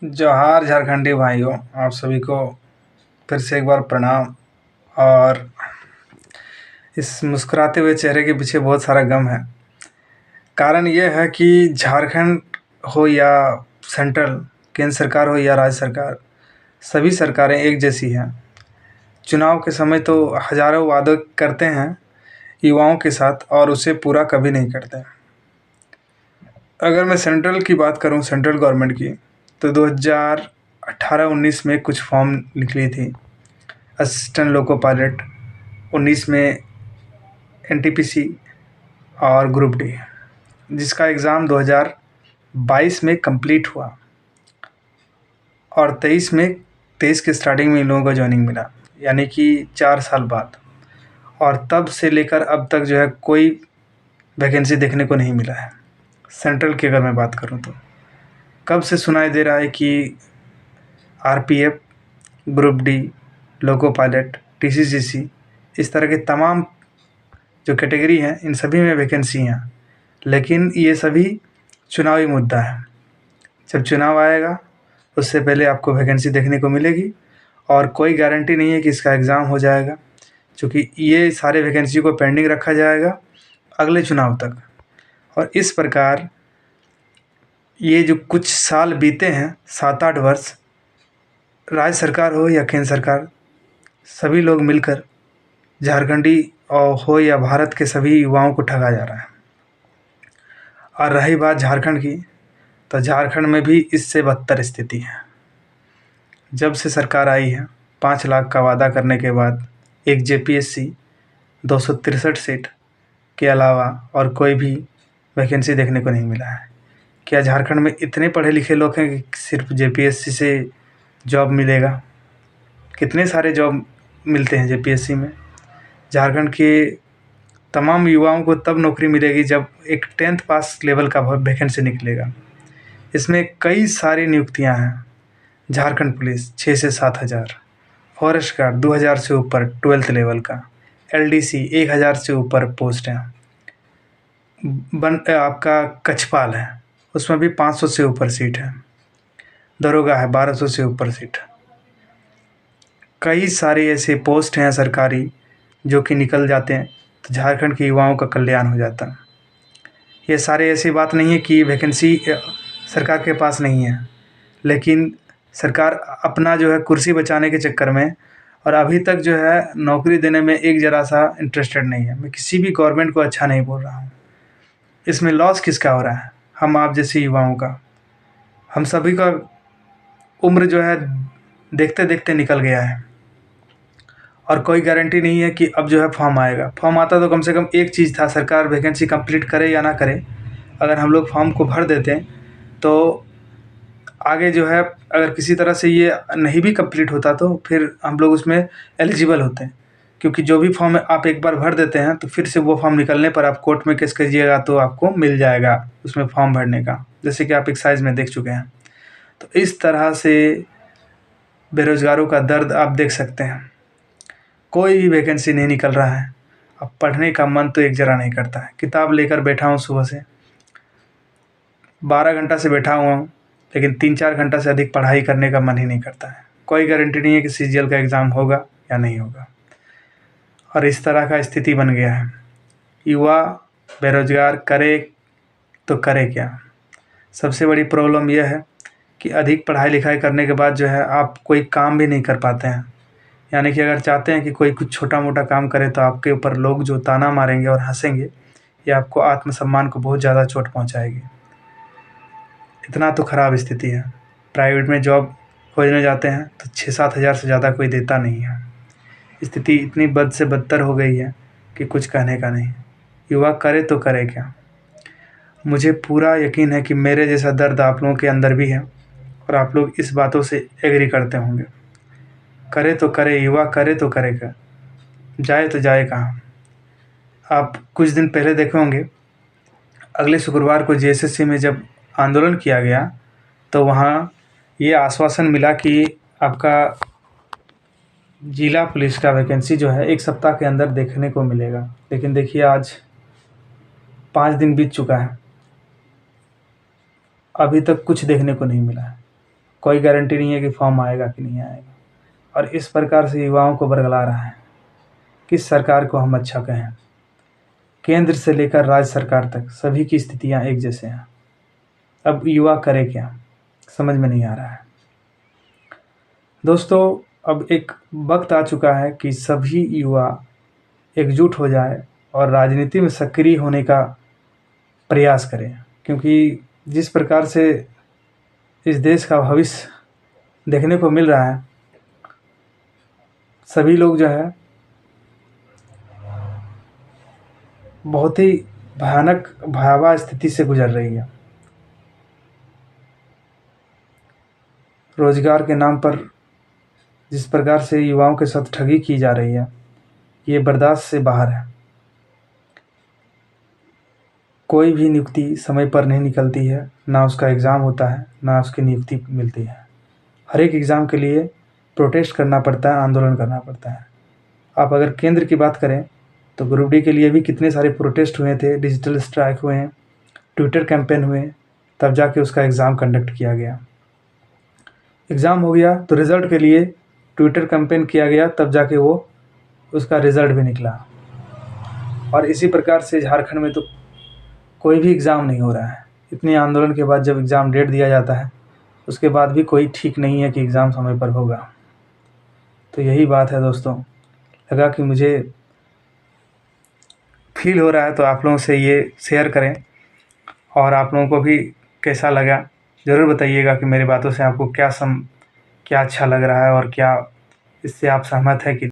जोहार झारखंडी भाइयों, आप सभी को फिर से एक बार प्रणाम। और इस मुस्कुराते हुए चेहरे के पीछे बहुत सारा गम है। कारण ये है कि झारखंड हो या सेंट्रल केंद्र सरकार हो या राज्य सरकार, सभी सरकारें एक जैसी हैं। चुनाव के समय तो हज़ारों वादे करते हैं युवाओं के साथ और उसे पूरा कभी नहीं करते। अगर मैं सेंट्रल की बात करूं, सेंट्रल गवर्नमेंट की, तो 2018-19 में कुछ फॉर्म निकली थी। असिस्टेंट लोको पायलट, 19 में एनटीपीसी और ग्रुप डी, जिसका एग्ज़ाम 2022 में कंप्लीट हुआ और 23 के स्टार्टिंग में इन लोगों को जॉइनिंग मिला, यानी कि 4 साल बाद। और तब से लेकर अब तक जो है कोई वैकेंसी देखने को नहीं मिला है। सेंट्रल की अगर मैं बात करूं तो कब से सुनाई दे रहा है कि RPF, group D, loco pilot, TCCC, इस तरह के तमाम जो कैटेगरी हैं इन सभी में वैकेंसी हैं, लेकिन ये सभी चुनावी मुद्दा है। जब चुनाव आएगा उससे पहले आपको वैकेंसी देखने को मिलेगी और कोई गारंटी नहीं है कि इसका एग्ज़ाम हो जाएगा, क्योंकि ये सारे वैकेंसी को पेंडिंग रखा जाएगा अगले चुनाव तक। और इस प्रकार ये जो कुछ साल बीते हैं, 7-8 वर्ष, राज्य सरकार हो या केंद्र सरकार, सभी लोग मिलकर झारखंडी हो या भारत के सभी युवाओं को ठगा जा रहा है। और रही बात झारखंड की, तो झारखंड में भी इससे बदतर स्थिति है। जब से सरकार आई है, 5 लाख का वादा करने के बाद एक जेपीएससी, 263 सीट के अलावा और कोई भी वैकेंसी देखने को नहीं मिला है। क्या झारखंड में इतने पढ़े लिखे लोग हैं कि सिर्फ जेपीएससी से जॉब मिलेगा? कितने सारे जॉब मिलते हैं जेपीएससी में। झारखंड के तमाम युवाओं को तब नौकरी मिलेगी जब एक 10th पास लेवल का वैकेंसी निकलेगा। इसमें कई सारी नियुक्तियां हैं। झारखंड पुलिस 6 से 7 हज़ार, फॉरेस्ट गार्ड 2000 से ऊपर 12th लेवल का, एलडीसी 1000 से ऊपर पोस्ट है, आपका कछपाल है, उसमें भी 500 से ऊपर सीट है, दरोगा है 1200 से ऊपर सीट। कई सारे ऐसे पोस्ट हैं सरकारी जो कि निकल जाते हैं तो झारखंड के युवाओं का कल्याण हो जाता है। ये सारे ऐसी बात नहीं है कि वैकेंसी सरकार के पास नहीं है, लेकिन सरकार अपना जो है कुर्सी बचाने के चक्कर में और अभी तक जो है नौकरी देने में एक ज़रा सा इंटरेस्टेड नहीं है। मैं किसी भी गवर्नमेंट को अच्छा नहीं बोल रहा हूँ। इसमें लॉस किसका हो रहा है? हम आप जैसे युवाओं का। हम सभी का उम्र जो है देखते देखते निकल गया है और कोई गारंटी नहीं है कि अब जो है फॉर्म आएगा। फॉर्म आता तो कम से कम एक चीज़ था, सरकार वैकेंसी कंप्लीट करे या ना करे, अगर हम लोग फॉर्म को भर देते हैं तो आगे जो है अगर किसी तरह से ये नहीं भी कंप्लीट होता तो फिर हम लोग उसमें एलिजिबल होते हैं, क्योंकि जो भी फॉर्म आप एक बार भर देते हैं तो फिर से वो फॉर्म निकलने पर आप कोर्ट में केस कीजिएगा तो आपको मिल जाएगा उसमें फॉर्म भरने का, जैसे कि आप एक्साइज में देख चुके हैं। तो इस तरह से बेरोज़गारों का दर्द आप देख सकते हैं। कोई भी वैकेंसी नहीं निकल रहा है। अब पढ़ने का मन तो एक ज़रा नहीं करता है। किताब लेकर बैठा हूँ, सुबह से 12 घंटा से बैठा हुआ हूँ, लेकिन 3-4 घंटा से अधिक पढ़ाई करने का मन ही नहीं करता है। कोई गारंटी नहीं है कि सीजीएल का एग्ज़ाम होगा या नहीं होगा। और इस तरह का स्थिति बन गया है। युवा बेरोज़गार करे तो करे क्या? सबसे बड़ी प्रॉब्लम यह है कि अधिक पढ़ाई लिखाई करने के बाद जो है आप कोई काम भी नहीं कर पाते हैं। यानी कि अगर चाहते हैं कि कोई कुछ छोटा मोटा काम करे तो आपके ऊपर लोग जो ताना मारेंगे और हंसेंगे, ये आपको आत्मसम्मान को बहुत ज़्यादा चोट पहुंचाएगी। इतना तो ख़राब स्थिति है। प्राइवेट में जॉब खोजने जाते हैं तो 6-7 हज़ार से ज़्यादा कोई देता नहीं है। स्थिति इतनी बद से बदतर हो गई है कि कुछ कहने का नहीं। युवा करे तो करे क्या? मुझे पूरा यकीन है कि मेरे जैसा दर्द आप लोगों के अंदर भी है और आप लोग इस बातों से एग्री करते होंगे। करे तो करे, युवा करे तो करे क्या? जाए तो जाए कहाँ? आप कुछ दिन पहले देखे होंगे, अगले शुक्रवार को जेएसएससी में जब आंदोलन किया गया तो वहाँ ये आश्वासन मिला कि आपका जिला पुलिस का वैकेंसी जो है 1 सप्ताह के अंदर देखने को मिलेगा। लेकिन देखिए आज 5 दिन बीत चुका है, अभी तक कुछ देखने को नहीं मिला है। कोई गारंटी नहीं है कि फॉर्म आएगा कि नहीं आएगा। और इस प्रकार से युवाओं को बरगला रहा है। किस सरकार को हम अच्छा कहें? केंद्र से लेकर राज्य सरकार तक सभी की स्थितियां एक जैसे हैं। अब युवा करे क्या, समझ में नहीं आ रहा है। दोस्तों, अब एक वक्त आ चुका है कि सभी युवा एकजुट हो जाए और राजनीति में सक्रिय होने का प्रयास करें, क्योंकि जिस प्रकार से इस देश का भविष्य देखने को मिल रहा है, सभी लोग जो है बहुत ही भयानक भयावह स्थिति से गुजर रही है। रोजगार के नाम पर जिस प्रकार से युवाओं के साथ ठगी की जा रही है, ये बर्दाश्त से बाहर है। कोई भी नियुक्ति समय पर नहीं निकलती है, ना उसका एग्ज़ाम होता है, ना उसकी नियुक्ति मिलती है। हर एक एग्ज़ाम के लिए प्रोटेस्ट करना पड़ता है, आंदोलन करना पड़ता है। आप अगर केंद्र की बात करें तो ग्रुप डी के लिए भी कितने सारे प्रोटेस्ट हुए थे, डिजिटल स्ट्राइक हुए हैं, ट्विटर कैंपेन हुए, तब जाके उसका एग्ज़ाम कंडक्ट किया गया। एग्ज़ाम हो गया तो रिज़ल्ट के लिए ट्विटर कैंपेन किया गया, तब जाके वो उसका रिज़ल्ट भी निकला। और इसी प्रकार से झारखंड में तो कोई भी एग्ज़ाम नहीं हो रहा है। इतने आंदोलन के बाद जब एग्ज़ाम डेट दिया जाता है, उसके बाद भी कोई ठीक नहीं है कि एग्ज़ाम समय पर होगा। तो यही बात है दोस्तों, लगा कि मुझे फील हो रहा है तो आप लोगों से ये शेयर करें, और आप लोगों को भी कैसा लगा ज़रूर बताइएगा कि मेरी बातों से आपको क्या अच्छा लग रहा है और क्या इससे आप सहमत हैं कि